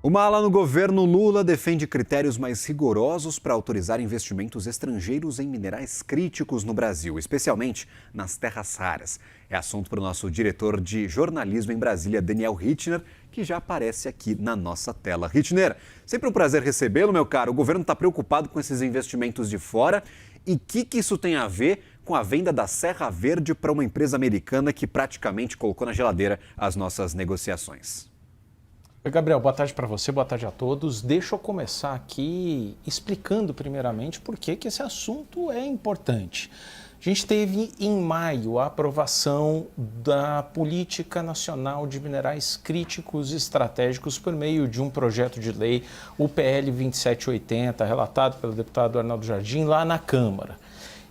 Uma ala no governo Lula defende critérios mais rigorosos para autorizar investimentos estrangeiros em minerais críticos no Brasil, especialmente nas terras raras. É assunto para o nosso diretor de jornalismo em Brasília, Daniel Rittner, que já aparece aqui na nossa tela. Rittner, sempre um prazer recebê-lo, meu caro. O governo está preocupado com esses investimentos de fora. E o que isso tem a ver com a venda da Serra Verde para uma empresa americana que praticamente colocou na geladeira as nossas negociações? Oi, Gabriel, boa tarde para você, boa tarde a todos. Deixa eu começar aqui explicando primeiramente por que esse assunto é importante. A gente teve em maio a aprovação da Política Nacional de Minerais Críticos e Estratégicos por meio de um projeto de lei, o PL 2780, relatado pelo deputado Arnaldo Jardim, lá na Câmara.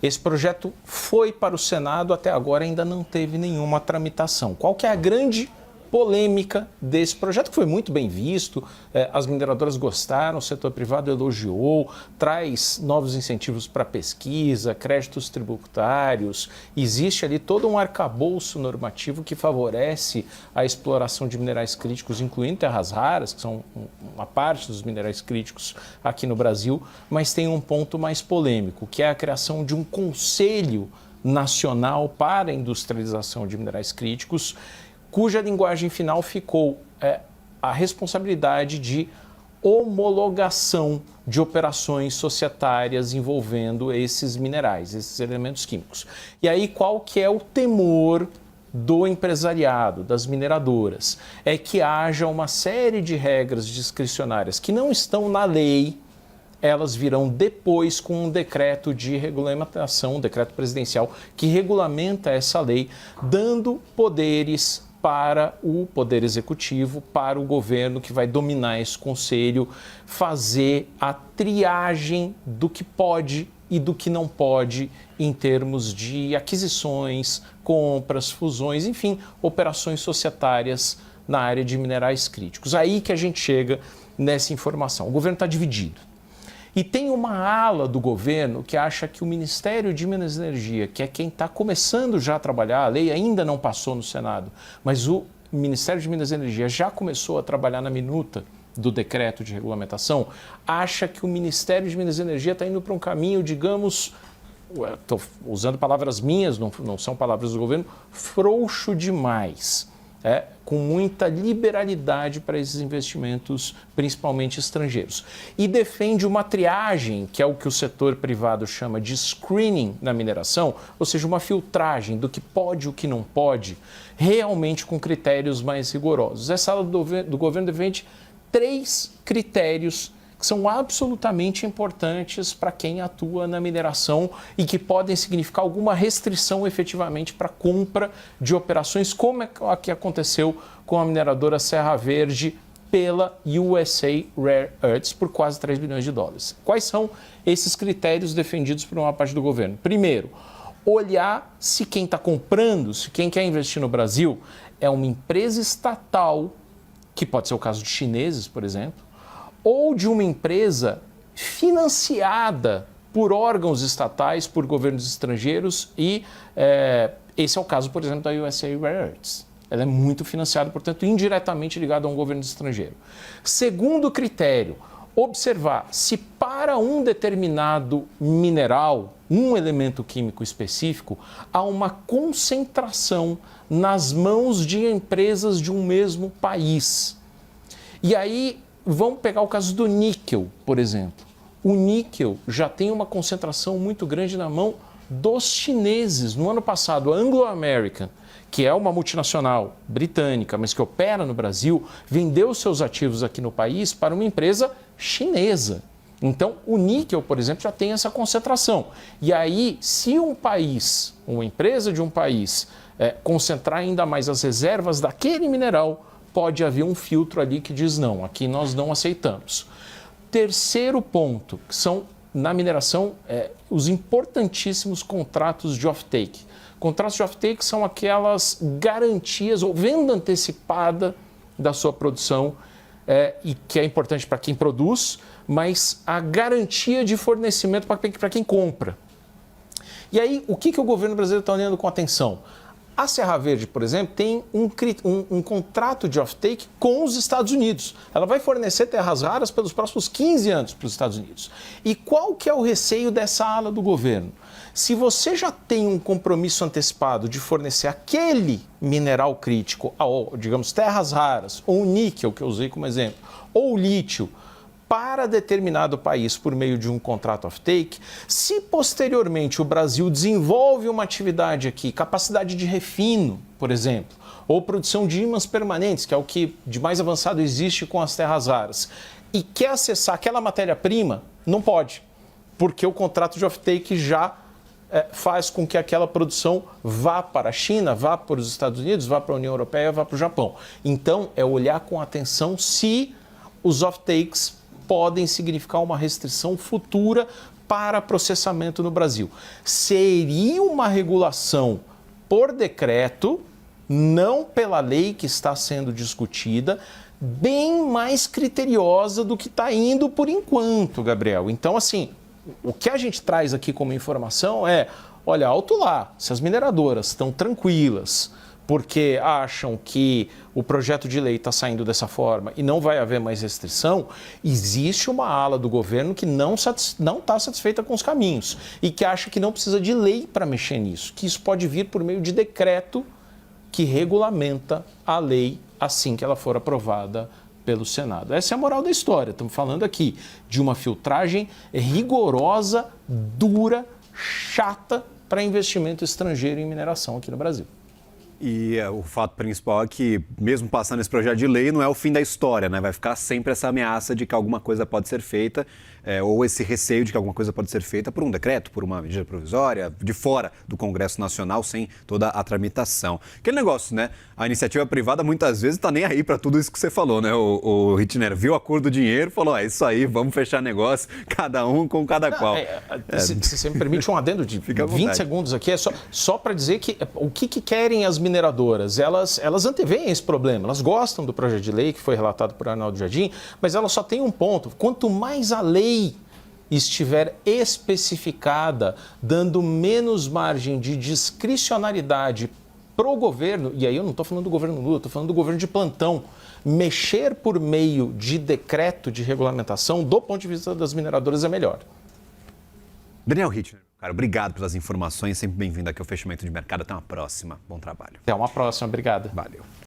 Esse projeto foi para o Senado, até agora ainda não teve nenhuma tramitação. Qual que é a grande polêmica desse projeto, que foi muito bem visto, as mineradoras gostaram, o setor privado elogiou, traz novos incentivos para pesquisa, créditos tributários, existe ali todo um arcabouço normativo que favorece a exploração de minerais críticos, incluindo terras raras, que são uma parte dos minerais críticos aqui no Brasil, mas tem um ponto mais polêmico, que é a criação de um Conselho Nacional para a Industrialização de Minerais Críticos, cuja linguagem final ficou a responsabilidade de homologação de operações societárias envolvendo esses minerais, esses elementos químicos. E aí qual que é o temor do empresariado, das mineradoras? É que haja uma série de regras discricionárias que não estão na lei, elas virão depois com um decreto de regulamentação, um decreto presidencial que regulamenta essa lei, dando poderes para o Poder Executivo, para o governo que vai dominar esse conselho, fazer a triagem do que pode e do que não pode em termos de aquisições, compras, fusões, enfim, operações societárias na área de minerais críticos. Aí que a gente chega nessa informação. O governo está dividido. E tem uma ala do governo que acha que o Ministério de Minas e Energia, que é quem está começando já a trabalhar, a lei ainda não passou no Senado, mas o Ministério de Minas e Energia já começou a trabalhar na minuta do decreto de regulamentação, acha que o Ministério de Minas e Energia está indo para um caminho, digamos, estou usando palavras minhas, não são palavras do governo, frouxo demais. Com muita liberalidade para esses investimentos, principalmente estrangeiros. E defende uma triagem, que é o que o setor privado chama de screening na mineração, ou seja, uma filtragem do que pode e o que não pode, realmente com critérios mais rigorosos. Essa ala do governo defende 3 critérios que são absolutamente importantes para quem atua na mineração e que podem significar alguma restrição efetivamente para a compra de operações, como é a que aconteceu com a mineradora Serra Verde pela USA Rare Earths por quase 3 bilhões de dólares. Quais são esses critérios defendidos por uma parte do governo? Primeiro, olhar se quem está comprando, se quem quer investir no Brasil é uma empresa estatal, que pode ser o caso de chineses, por exemplo, ou de uma empresa financiada por órgãos estatais, por governos estrangeiros, e esse é o caso, por exemplo, da USA Rare Earths. Ela é muito financiada, portanto, indiretamente ligada a um governo estrangeiro. Segundo critério, observar se para um determinado mineral, um elemento químico específico, há uma concentração nas mãos de empresas de um mesmo país. E aí, vamos pegar o caso do níquel, por exemplo. O níquel já tem uma concentração muito grande na mão dos chineses. No ano passado, a Anglo American, que é uma multinacional britânica, mas que opera no Brasil, vendeu seus ativos aqui no país para uma empresa chinesa. Então, o níquel, por exemplo, já tem essa concentração. E aí, se um país, uma empresa de um país, concentrar ainda mais as reservas daquele mineral, pode haver um filtro ali que diz não, aqui nós não aceitamos. Terceiro ponto, que são, na mineração, os importantíssimos contratos de off-take. Contratos de off-take são aquelas garantias ou venda antecipada da sua produção, e que é importante para quem produz, mas a garantia de fornecimento para quem compra. E aí, o que o governo brasileiro está olhando com atenção? A Serra Verde, por exemplo, tem um contrato de off-take com os Estados Unidos. Ela vai fornecer terras raras pelos próximos 15 anos para os Estados Unidos. E qual que é o receio dessa ala do governo? Se você já tem um compromisso antecipado de fornecer aquele mineral crítico, digamos, terras raras, ou níquel, que eu usei como exemplo, ou lítio, para determinado país por meio de um contrato off-take, se posteriormente o Brasil desenvolve uma atividade aqui, capacidade de refino, por exemplo, ou produção de ímãs permanentes, que é o que de mais avançado existe com as terras raras, e quer acessar aquela matéria-prima, não pode, porque o contrato de off-take já faz com que aquela produção vá para a China, vá para os Estados Unidos, vá para a União Europeia, vá para o Japão. Então, é olhar com atenção se os off-takes podem significar uma restrição futura para processamento no Brasil. Seria uma regulação por decreto, não pela lei que está sendo discutida, bem mais criteriosa do que está indo por enquanto, Gabriel. Então, assim, o que a gente traz aqui como informação é, olha, alto lá, se as mineradoras estão tranquilas, porque acham que o projeto de lei está saindo dessa forma e não vai haver mais restrição, existe uma ala do governo que não está satisfeita com os caminhos e que acha que não precisa de lei para mexer nisso, que isso pode vir por meio de decreto que regulamenta a lei assim que ela for aprovada pelo Senado. Essa é a moral da história. Estamos falando aqui de uma filtragem rigorosa, dura, chata para investimento estrangeiro em mineração aqui no Brasil. E o fato principal é que, mesmo passando esse projeto de lei, não é o fim da história, né? Vai ficar sempre essa ameaça de que alguma coisa pode ser feita, ou esse receio de que alguma coisa pode ser feita por um decreto, por uma medida provisória, de fora do Congresso Nacional, sem toda a tramitação. Aquele negócio, né? A iniciativa privada muitas vezes está nem aí para tudo isso que você falou, né? O Hitner viu a cor do dinheiro, falou, é isso aí, vamos fechar negócio, cada um com cada qual. Se você me permite um adendo de 20 segundos aqui, é só para dizer que o que querem as mineradoras? Elas anteveem esse problema, elas gostam do projeto de lei que foi relatado por Arnaldo Jardim, mas elas só têm um ponto, quanto mais a lei estiver especificada, dando menos margem de discricionariedade para o governo, e aí eu não estou falando do governo Lula, estou falando do governo de plantão, mexer por meio de decreto de regulamentação, do ponto de vista das mineradoras, é melhor. Daniel Hitner, cara, obrigado pelas informações, sempre bem-vindo aqui ao Fechamento de Mercado. Até uma próxima. Bom trabalho. Até uma próxima, obrigado. Valeu.